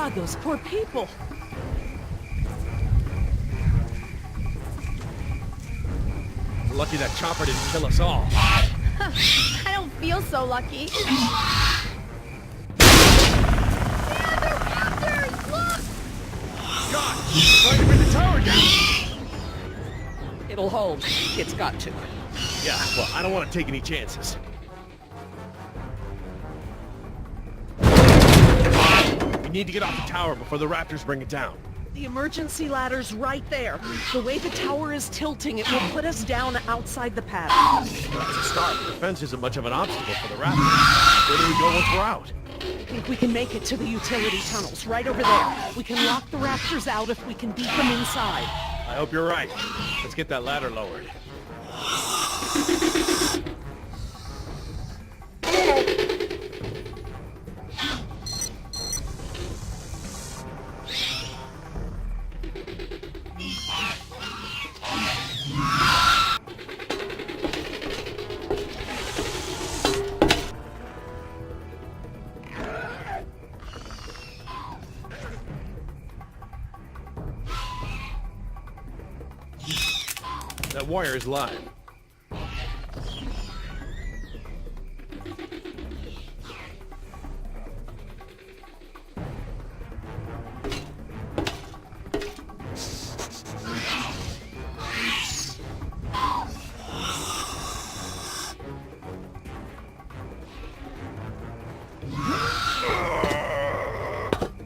God, those poor people. We're lucky that chopper didn't kill us all. I don't feel so lucky. God, he's trying to bring the tower down! It'll hold. It's got to. Yeah, well, I don't want to take any chances. We need to get off the tower before the raptors bring it down. The emergency ladder's right there. The way the tower is tilting, it will put us down outside the pad. That's a start. The fence isn't much of an obstacle for the raptors. Where do we go once we're out? I think we can make it to the utility tunnels, right over there. We can lock the raptors out if we can beat them inside. I hope you're right. Let's get that ladder lowered. That wire is live.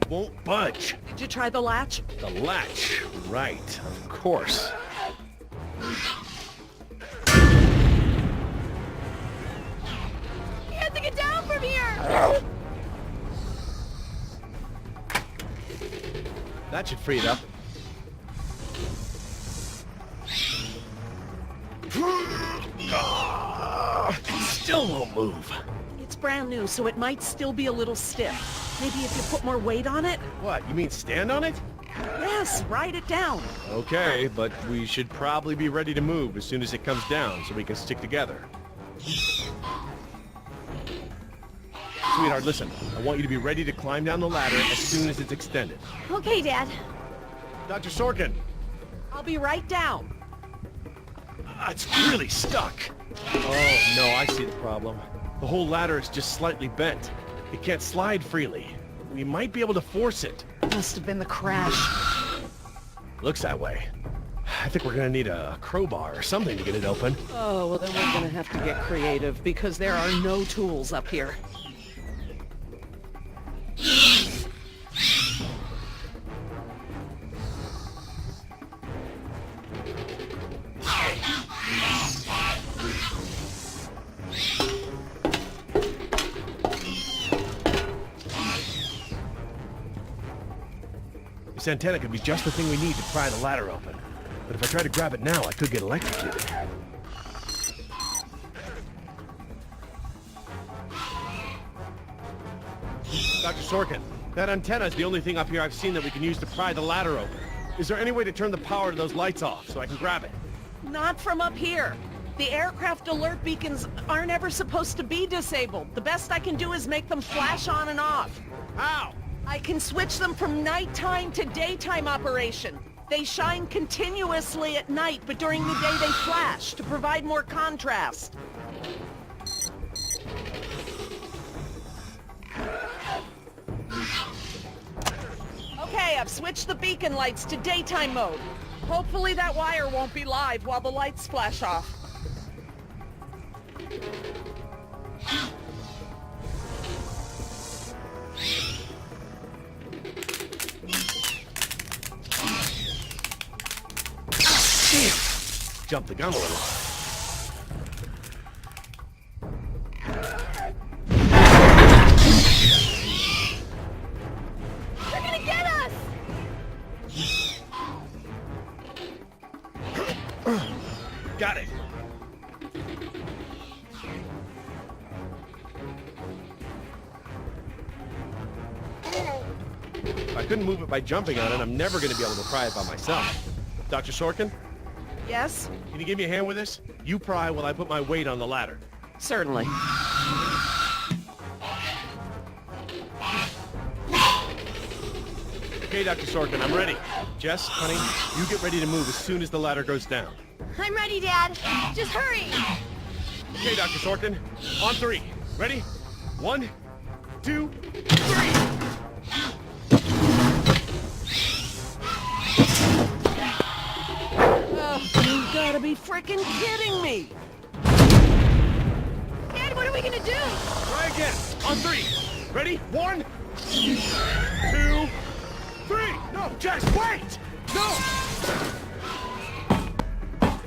Won't budge. Did you try the latch? The latch. Right, of course. You have to get down from here! That should free it up. Still won't move. It's brand new, so it might still be a little stiff. Maybe if you put more weight on it? What, you mean stand on it? Yes, write it down. Okay, but we should probably be ready to move as soon as it comes down so we can stick together. Sweetheart, listen. I want you to be ready to climb down the ladder as soon as it's extended. Okay, Dad. Dr. Sorkin! I'll be right down. It's really stuck. Oh, no, I see the problem. The whole ladder is just slightly bent. It can't slide freely. We might be able to force it. Must have been the crash. Looks that way. I think we're gonna need a crowbar or something to get it open. Oh, well then we're gonna have to get creative because there are no tools up here. This antenna could be just the thing we need to pry the ladder open. But if I try to grab it now, I could get electrocuted. Dr. Sorkin, that antenna is the only thing up here I've seen that we can use to pry the ladder open. Is there any way to turn the power to those lights off so I can grab it? Not from up here. The aircraft alert beacons aren't ever supposed to be disabled. The best I can do is make them flash on and off. How? I can switch them from nighttime to daytime operation. They shine continuously at night, but during the day they flash to provide more contrast. Okay, I've switched the beacon lights to daytime mode. Hopefully that wire won't be live while the lights flash off. Jump the gun a little. They're gonna get us! Got it. If I couldn't move it by jumping on it, I'm never going to be able to pry it by myself. Dr. Sorkin, Yes? can you give me a hand with this? You pry while I put my weight on the ladder. Certainly. Okay, Dr. Sorkin, I'm ready. Jess, honey, you get ready to move as soon as the ladder goes down. I'm ready, Dad. Just hurry. Okay, Dr. Sorkin, on 3. Ready? 1, 2, 3! You gotta be freaking kidding me! Dad, what are we gonna do? Try again. On 3. Ready? 1, 2, 3! No, Jess, wait! No! I'm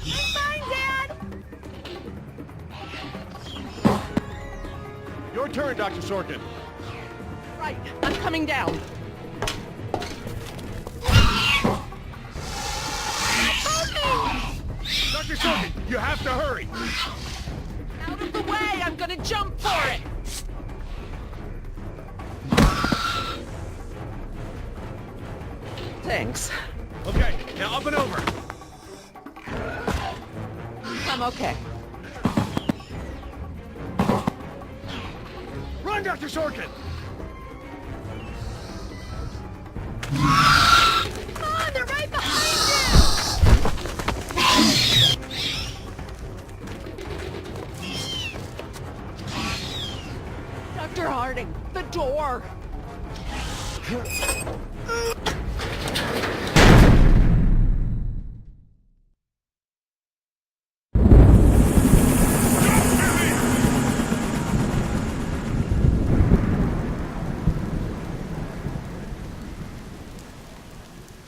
fine, Dad. Your turn, Dr. Sorkin. Right, I'm coming down. Dr. Sorkin, you have to hurry! Out of the way! I'm gonna jump for it! Thanks. Okay, now up and over. I'm okay. Run, Dr. Sorkin! Come on, they're right behind Dr. Harding, the door!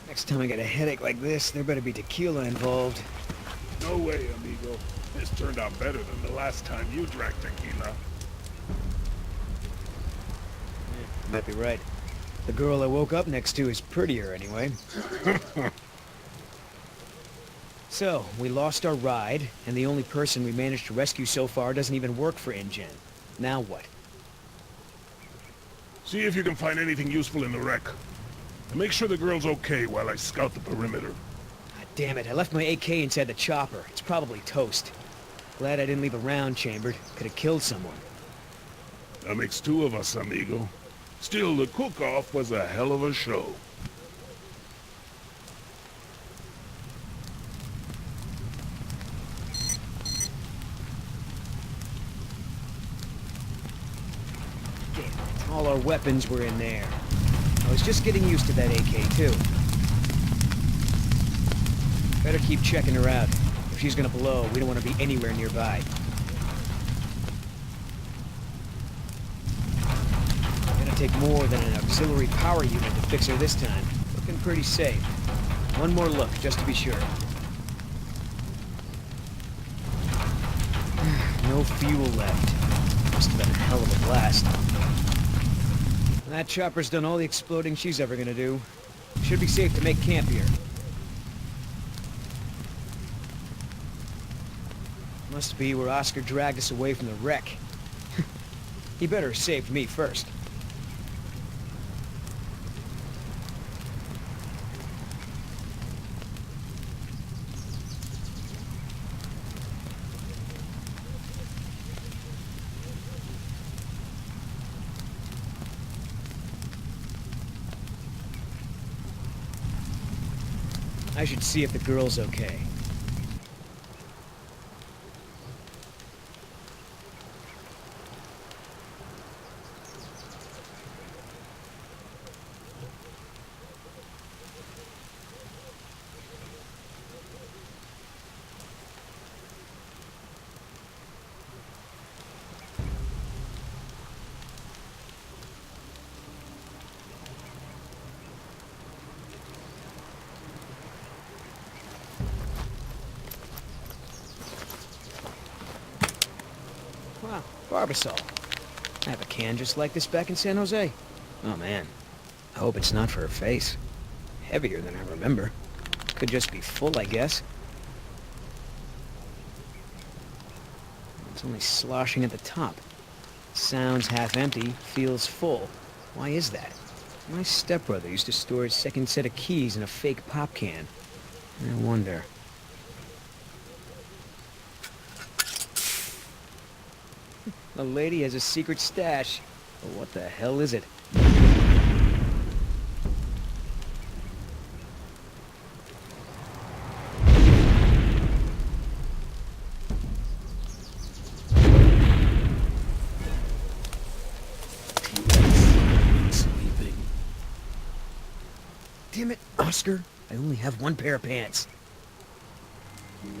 Next time I get a headache like this, there better be tequila involved. No way, amigo. This turned out better than the last time you drank tequila. Might be right. The girl I woke up next to is prettier anyway. So, we lost our ride, and the only person we managed to rescue so far doesn't even work for InGen. Now what? See if you can find anything useful in the wreck. And make sure the girl's okay while I scout the perimeter. God damn it, I left my AK inside the chopper. It's probably toast. Glad I didn't leave a round chambered. Could have killed someone. That makes 2 of us, amigo. Still, the cook-off was a hell of a show. Damn it, all our weapons were in there. I was just getting used to that AK, too. Better keep checking her out. If she's gonna blow, we don't want to be anywhere nearby. Gonna take more than an auxiliary power unit to fix her this time. Looking pretty safe. One more look, just to be sure. No fuel left. Must have been a hell of a blast. That chopper's done all the exploding she's ever gonna do. Should be safe to make camp here. Must be where Oscar dragged us away from the wreck. He better have saved me first. I should see if the girl's okay. Wow, Barbasol. I have a can just like this back in San Jose. Oh man, I hope it's not for her face. Heavier than I remember. Could just be full, I guess. It's only sloshing at the top. Sounds half empty, feels full. Why is that? My stepbrother used to store his second set of keys in a fake pop can. I wonder. The lady has a secret stash. But what the hell is it? Oscar? I only have one pair of pants.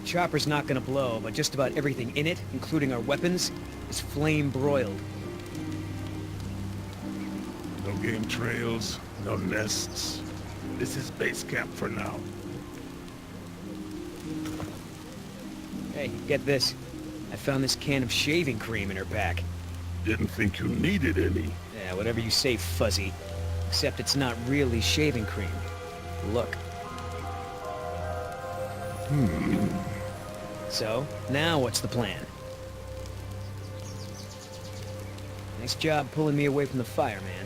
The chopper's not gonna blow, but just about everything in it, including our weapons, is flame broiled. No game trails, no nests. This is base camp for now. Hey, get this. I found this can of shaving cream in her pack. Didn't think you needed any. Yeah, whatever you say, Fuzzy. Except it's not really shaving cream. Look. So, now what's the plan? Nice job pulling me away from the fire, man.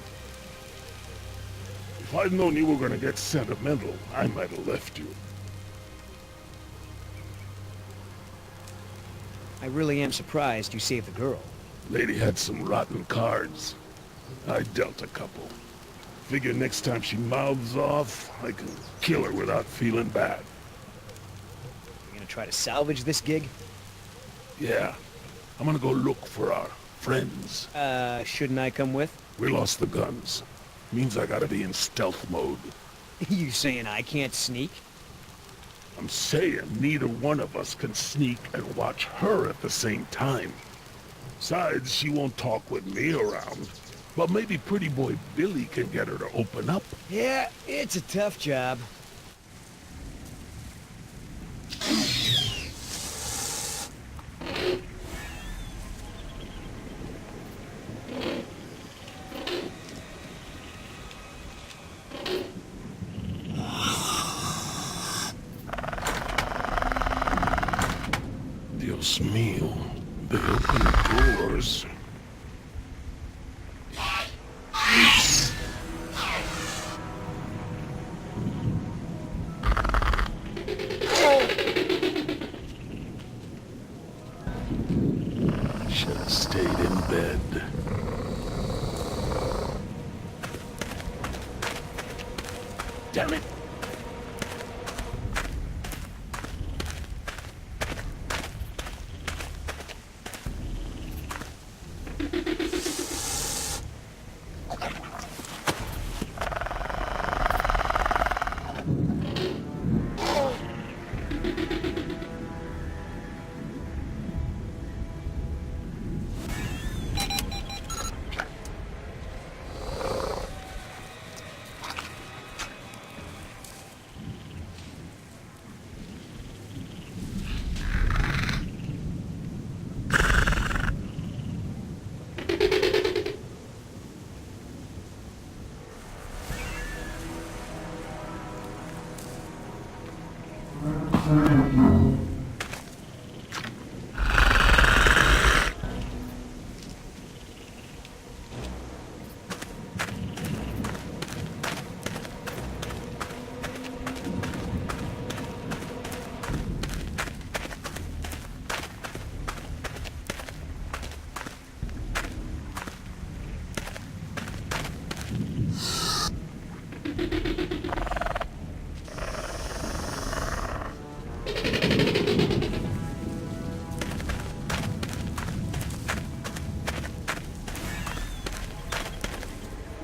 If I'd known you were gonna get sentimental, I might have left you. I really am surprised you saved the girl. Lady had some rotten cards. I dealt a couple. Figure next time she mouths off, I can kill her without feeling bad. You gonna try to salvage this gig? Yeah, I'm gonna go look for our friends. Shouldn't I come with? We lost the guns. Means I gotta be in stealth mode. You saying I can't sneak? I'm saying neither one of us can sneak and watch her at the same time. Besides, she won't talk with me around. But maybe pretty boy Billy can get her to open up. Yeah, it's a tough job. Dios mío, they open doors. Should have stayed in bed. Damn it!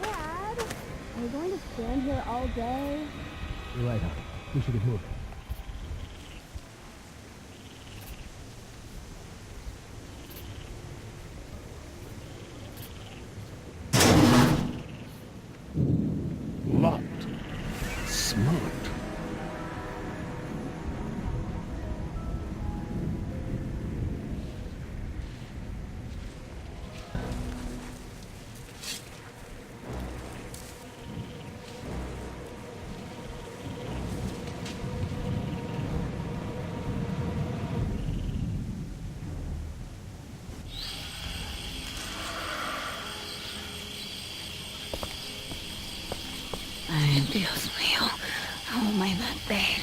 Dad, are we going to stand here all day? You're right, honey. We should get moving. Locked. Smart. Ay, Dios mío. How am I not dead?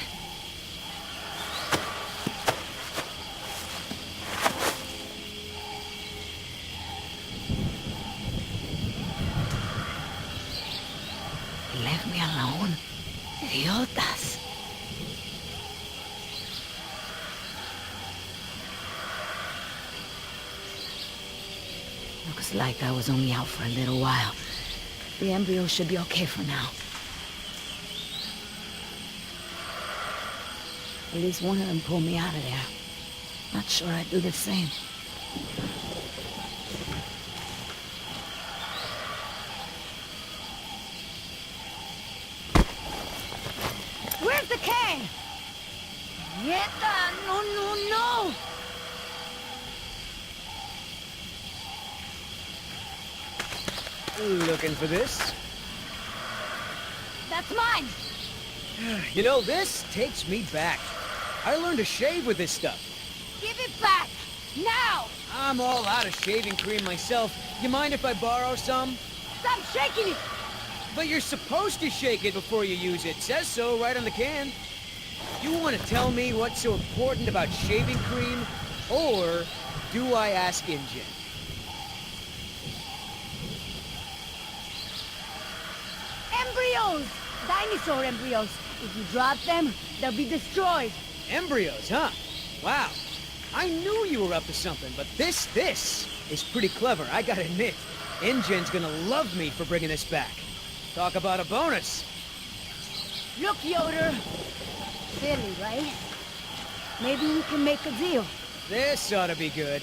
Leave me alone. Idiotas. Looks like I was only out for a little while. The embryo should be okay for now. At least one of them pulled me out of there. Not sure I'd do the same. Where's the can? Nieta, no, no, no! Looking for this? That's mine! You know, this takes me back. I learned to shave with this stuff. Give it back! Now! I'm all out of shaving cream myself. You mind if I borrow some? Stop shaking it! But you're supposed to shake it before you use it. Says so right on the can. You want to tell me what's so important about shaving cream? Or do I ask InGen? Embryos! Dinosaur embryos. If you drop them, they'll be destroyed. Embryos, huh? Wow. I knew you were up to something, but this is pretty clever, I gotta admit. InGen's gonna love me for bringing this back. Talk about a bonus. Look, Yoder. Billy, right? Maybe we can make a deal. This ought to be good.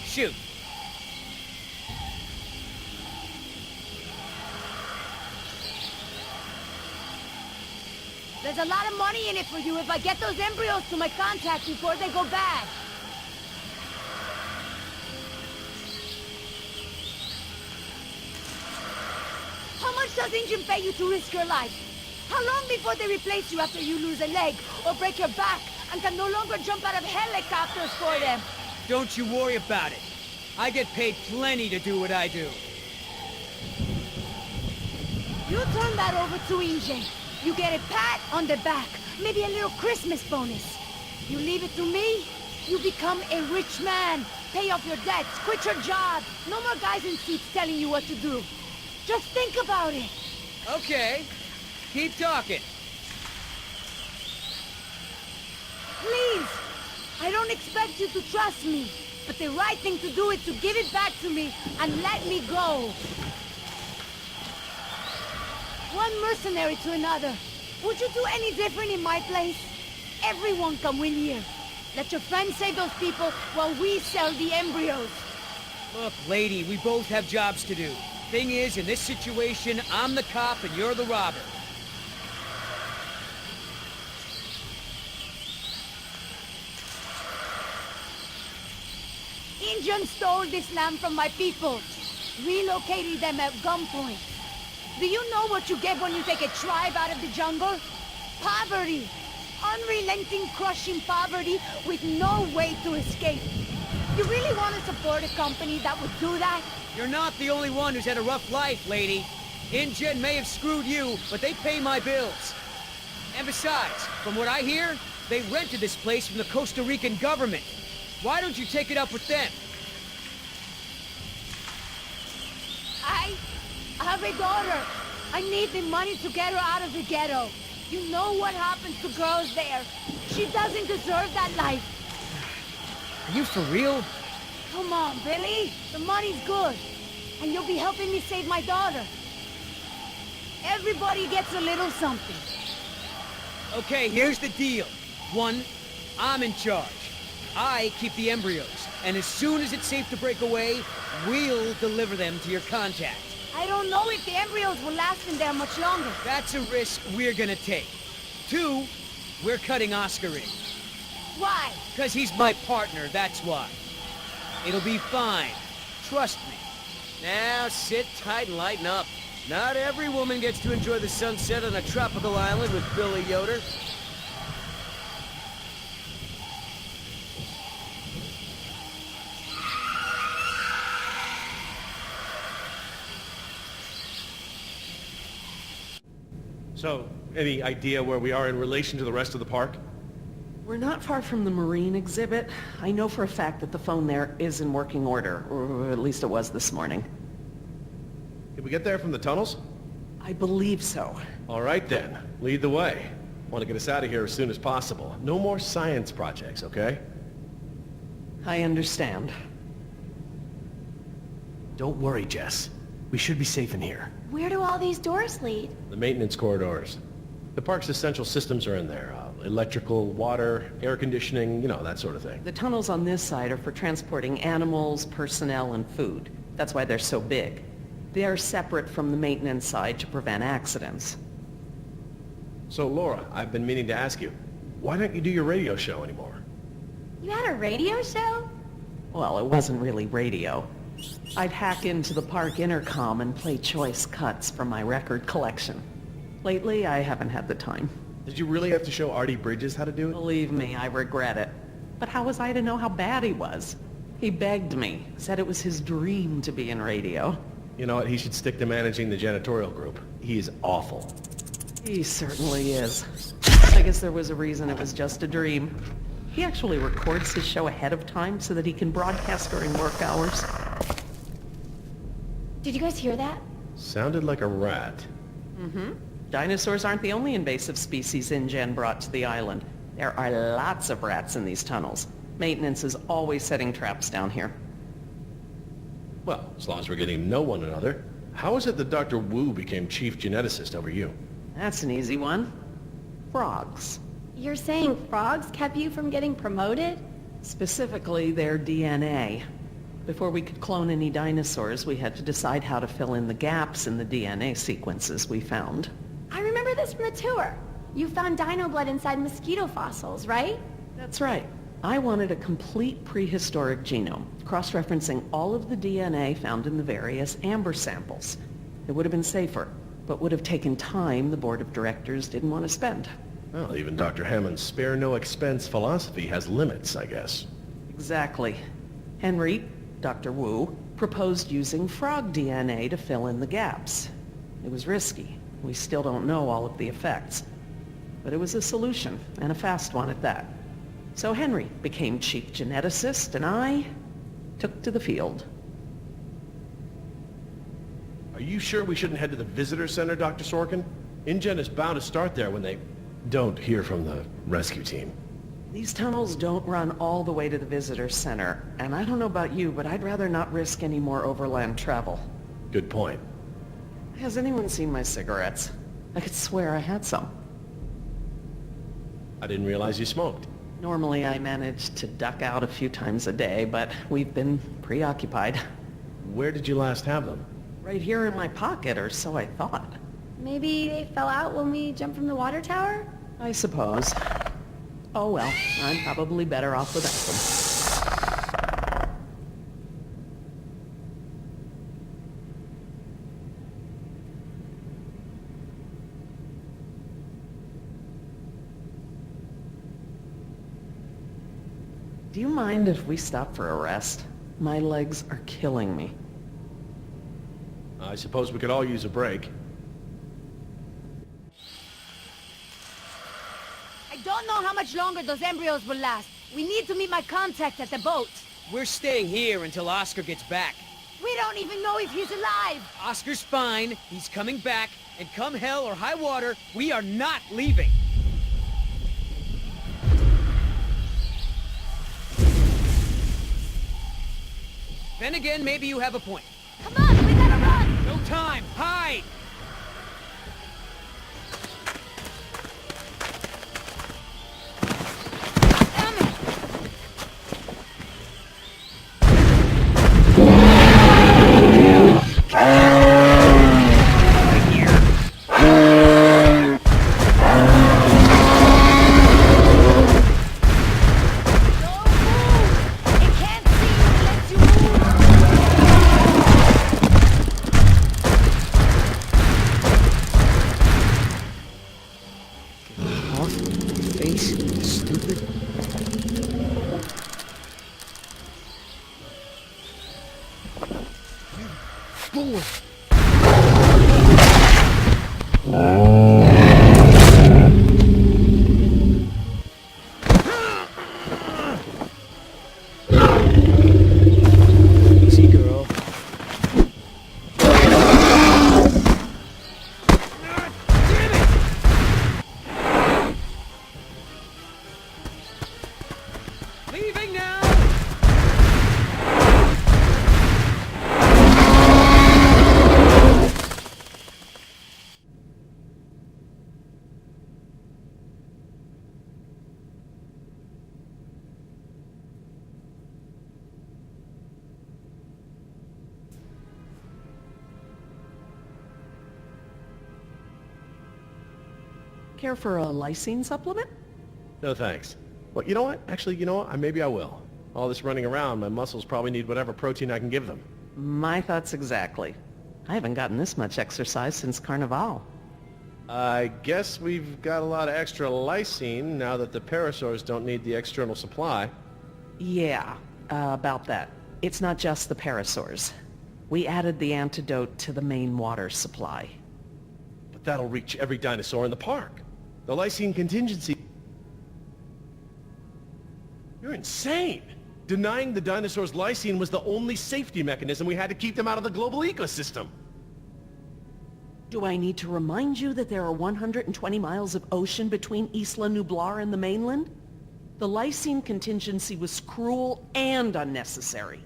Shoot. There's a lot of money in it for you if I get those embryos to my contact before they go bad. How much does InGen pay you to risk your life? How long before they replace you after you lose a leg or break your back and can no longer jump out of helicopters for them? Don't you worry about it. I get paid plenty to do what I do. You turn that over to InGen. You get a pat on the back, maybe a little Christmas bonus. You leave it to me, you become a rich man. Pay off your debts, quit your job. No more guys in suits telling you what to do. Just think about it. Okay. Keep talking. Please. I don't expect you to trust me, but the right thing to do is to give it back to me and let me go. One mercenary to another. Would you do any different in my place? Everyone can win here. Let your friends save those people while we sell the embryos. Look, lady, we both have jobs to do. Thing is, in this situation, I'm the cop and you're the robber. InGen stole this land from my people. Relocated them at gunpoint. Do you know what you get when you take a tribe out of the jungle? Poverty. Unrelenting, crushing poverty with no way to escape. You really want to support a company that would do that? You're not the only one who's had a rough life, lady. InGen may have screwed you, but they pay my bills. And besides, from what I hear, they rented this place from the Costa Rican government. Why don't you take it up with them? I have a daughter. I need the money to get her out of the ghetto. You know what happens to girls there. She doesn't deserve that life. Are you for real? Come on, Billy. The money's good. And you'll be helping me save my daughter. Everybody gets a little something. Okay, here's the deal. 1, I'm in charge. I keep the embryos. And as soon as it's safe to break away, we'll deliver them to your contact. I don't know if the embryos will last in there much longer. That's a risk we're gonna take. 2, we're cutting Oscar in. Why? 'Cause he's my partner, that's why. It'll be fine. Trust me. Now sit tight and lighten up. Not every woman gets to enjoy the sunset on a tropical island with Billy Yoder. So, any idea where we are in relation to the rest of the park? We're not far from the marine exhibit. I know for a fact that the phone there is in working order, or at least it was this morning. Did we get there from the tunnels? I believe so. All right then, lead the way. Want to get us out of here as soon as possible. No more science projects, okay? I understand. Don't worry, Jess. We should be safe in here. Where do all these doors lead? The maintenance corridors. The park's essential systems are in there. electrical, water, air conditioning, you know, that sort of thing. The tunnels on this side are for transporting animals, personnel, and food. That's why they're so big. They're separate from the maintenance side to prevent accidents. So, Laura, I've been meaning to ask you, why don't you do your radio show anymore? You had a radio show? Well, it wasn't really radio. I'd hack into the park intercom and play choice cuts from my record collection. Lately, I haven't had the time. Did you really have to show Artie Bridges how to do it? Believe me, I regret it. But how was I to know how bad he was? He begged me, said it was his dream to be in radio. You know what, he should stick to managing the janitorial group. He is awful. He certainly is. I guess there was a reason it was just a dream. He actually records his show ahead of time so that he can broadcast during work hours. Did you guys hear that? Sounded like a rat. Mm-hmm. Dinosaurs aren't the only invasive species InGen brought to the island. There are lots of rats in these tunnels. Maintenance is always setting traps down here. Well, as long as we're getting to know one another, how is it that Dr. Wu became chief geneticist over you? That's an easy one. Frogs. You're saying frogs kept you from getting promoted? Specifically, their DNA. Before we could clone any dinosaurs, we had to decide how to fill in the gaps in the DNA sequences we found. I remember this from the tour. You found dino blood inside mosquito fossils, right? That's right. I wanted a complete prehistoric genome, cross-referencing all of the DNA found in the various amber samples. It would have been safer, but would have taken time the board of directors didn't want to spend. Well, even Dr. Hammond's spare no expense philosophy has limits, I guess. Exactly. Henry, Dr. Wu, proposed using frog DNA to fill in the gaps. It was risky. We still don't know all of the effects. But it was a solution, and a fast one at that. So Henry became chief geneticist, and I took to the field. Are you sure we shouldn't head to the visitor center, Dr. Sorkin? InGen is bound to start there when they don't hear from the rescue team. These tunnels don't run all the way to the visitor center, and I don't know about you, but I'd rather not risk any more overland travel. Good point. Has anyone seen my cigarettes? I could swear I had some. I didn't realize you smoked. Normally I manage to duck out a few times a day, but we've been preoccupied. Where did you last have them? Right here in my pocket, or so I thought. Maybe they fell out when we jumped from the water tower? I suppose. Oh well, I'm probably better off without them. Do you mind if we stop for a rest? My legs are killing me. I suppose we could all use a break. I don't know how much longer those embryos will last. We need to meet my contact at the boat. We're staying here until Oscar gets back. We don't even know if he's alive. Oscar's fine, he's coming back, and come hell or high water, we are not leaving. Then again, maybe you have a point. Come on, we gotta run. No time, hide! Damn it. Don't move. It can't see you unless you move. Off, face, stupid. Fool! Easy, girl. Leaving now! Care for a lysine supplement? No thanks. Well, you know what? Actually, you know what? Maybe I will. All this running around, my muscles probably need whatever protein I can give them. My thoughts exactly. I haven't gotten this much exercise since Carnival. I guess we've got a lot of extra lysine now that the parasaurs don't need the external supply. Yeah, about that. It's not just the parasaurs. We added the antidote to the main water supply. But that'll reach every dinosaur in the park. The lysine contingency... You're insane! Denying the dinosaurs lysine was the only safety mechanism we had to keep them out of the global ecosystem. Do I need to remind you that there are 120 miles of ocean between Isla Nublar and the mainland? The lysine contingency was cruel and unnecessary.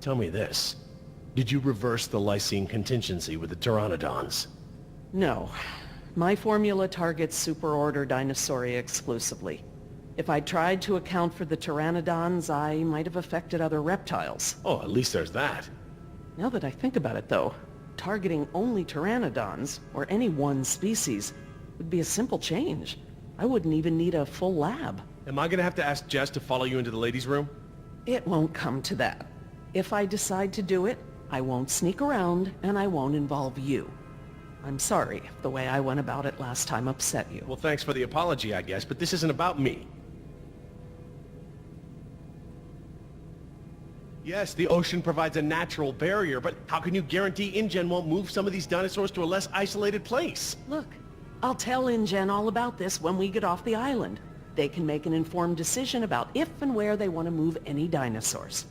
Tell me this. Did you reverse the lysine contingency with the pteranodons? No. My formula targets superorder Dinosauria exclusively. If I tried to account for the pteranodons, I might have affected other reptiles. Oh, at least there's that. Now that I think about it, though, targeting only pteranodons, or any one species, would be a simple change. I wouldn't even need a full lab. Am I gonna have to ask Jess to follow you into the ladies' room? It won't come to that. If I decide to do it, I won't sneak around, and I won't involve you. I'm sorry if the way I went about it last time upset you. Well, thanks for the apology, I guess, but this isn't about me. Yes, the ocean provides a natural barrier, but how can you guarantee InGen won't move some of these dinosaurs to a less isolated place? Look, I'll tell InGen all about this when we get off the island. They can make an informed decision about if and where they want to move any dinosaurs.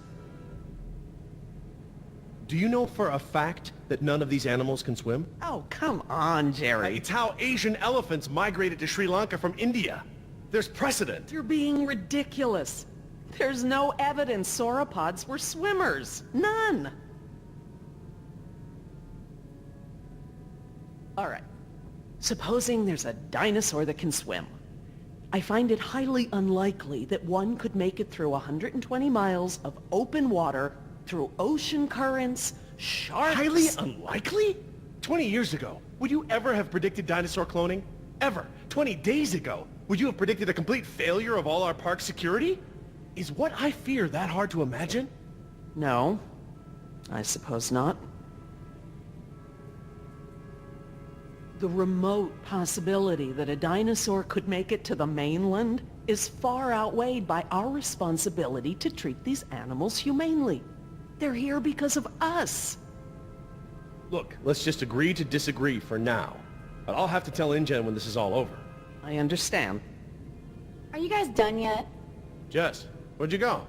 Do you know for a fact that none of these animals can swim? Oh, come on, Jerry. It's how Asian elephants migrated to Sri Lanka from India. There's precedent. You're being ridiculous. There's no evidence sauropods were swimmers. None. All right. Supposing there's a dinosaur that can swim. I find it highly unlikely that one could make it through 120 miles of open water, through ocean currents, sharks... Highly unlikely? 20 years ago, would you ever have predicted dinosaur cloning? Ever? 20 days ago, would you have predicted a complete failure of all our park security? Is what I fear that hard to imagine? No, I suppose not. The remote possibility that a dinosaur could make it to the mainland is far outweighed by our responsibility to treat these animals humanely. They're here because of us. Look, let's just agree to disagree for now. But I'll have to tell InGen when this is all over. I understand. Are you guys done yet? Jess, where'd you go?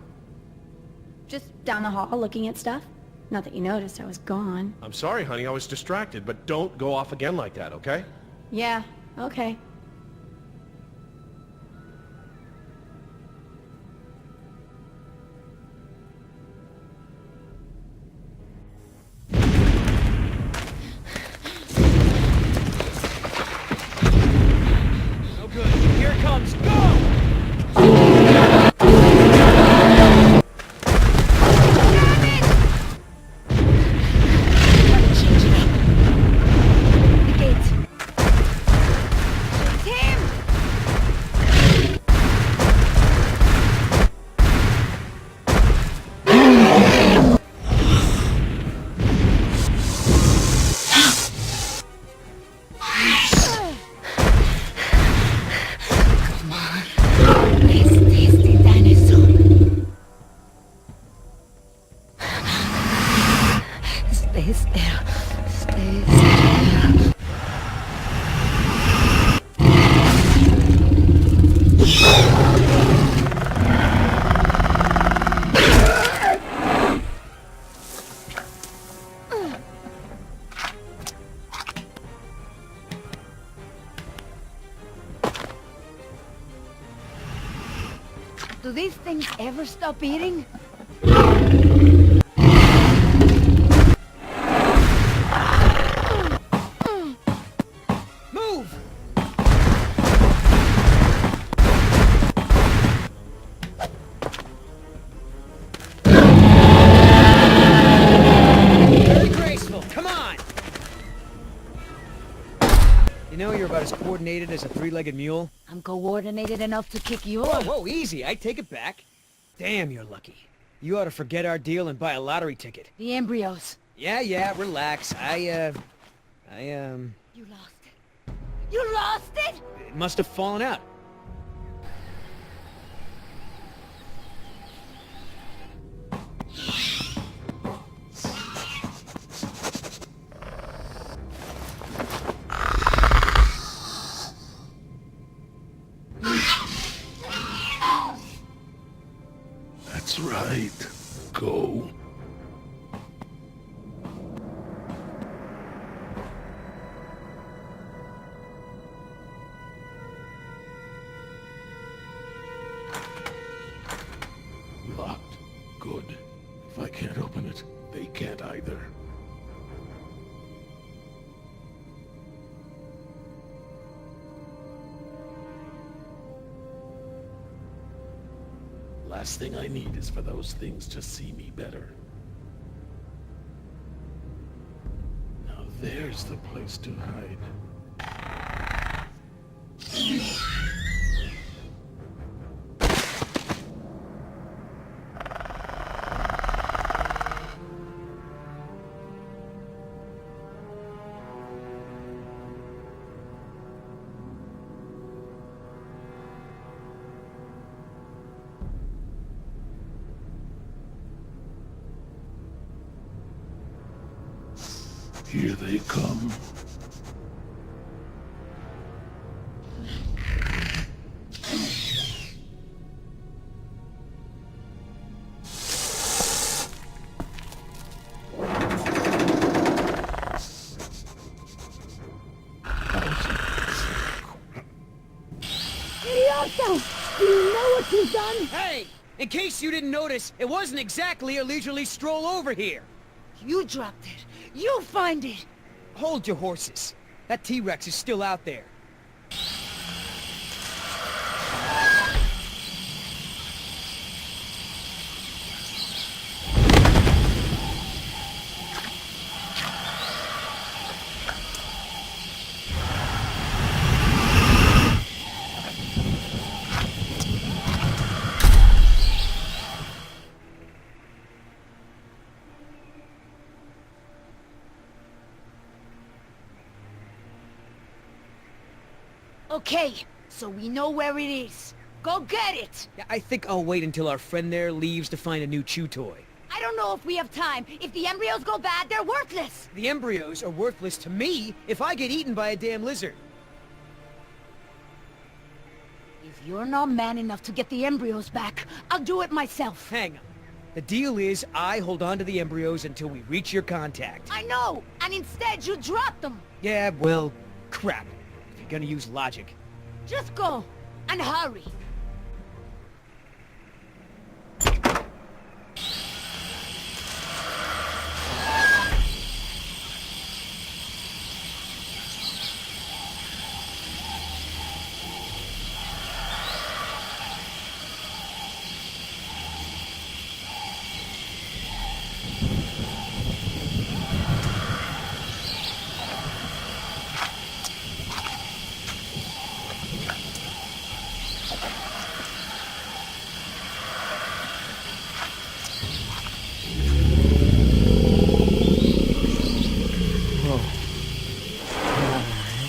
Just down the hall looking at stuff? Not that you noticed I was gone. I'm sorry, honey, I was distracted, but don't go off again like that, okay? Yeah, okay. No good. Here it comes. Go! Do these things ever stop eating? Move! Very graceful. Come on! You know you're about as coordinated coordinated as a three-legged mule? I'm coordinated enough to kick you Whoa, off. whoa, easy. I take it back. Damn, you're lucky. You ought to forget our deal and buy a lottery ticket. The embryos. Yeah, relax. You lost it. You lost it? It must have fallen out. That's right. Go. Locked. Good. If I can't open it, they can't either. Last thing I need is for those things to see me better. Now there's the place to hide. Here they come. Idioto! Do you know what you've done? Hey! In case you didn't notice, it wasn't exactly a leisurely stroll over here. You dropped it. You find it. Hold your horses. That T-Rex is still out there. Okay, so we know where it is. Go get it! Yeah, I think I'll wait until our friend there leaves to find a new chew toy. I don't know if we have time. If the embryos go bad, they're worthless! The embryos are worthless to me if I get eaten by a damn lizard. If you're not man enough to get the embryos back, I'll do it myself. Hang on. The deal is I hold on to the embryos until we reach your contact. I know! And instead you drop them! Yeah, well, crap. If you're gonna use logic. Just go! And hurry!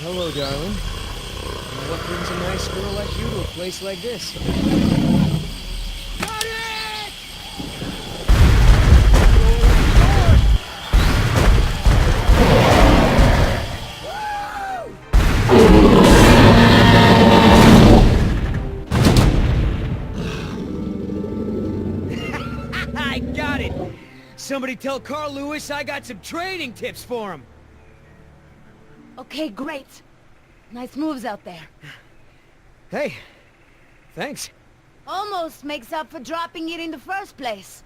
Hello, darling. What brings a nice girl like you to a place like this? Got it! I got it! Somebody tell Carl Lewis I got some training tips for him! Okay, great. Nice moves out there. Hey, thanks. Almost makes up for dropping it in the first place.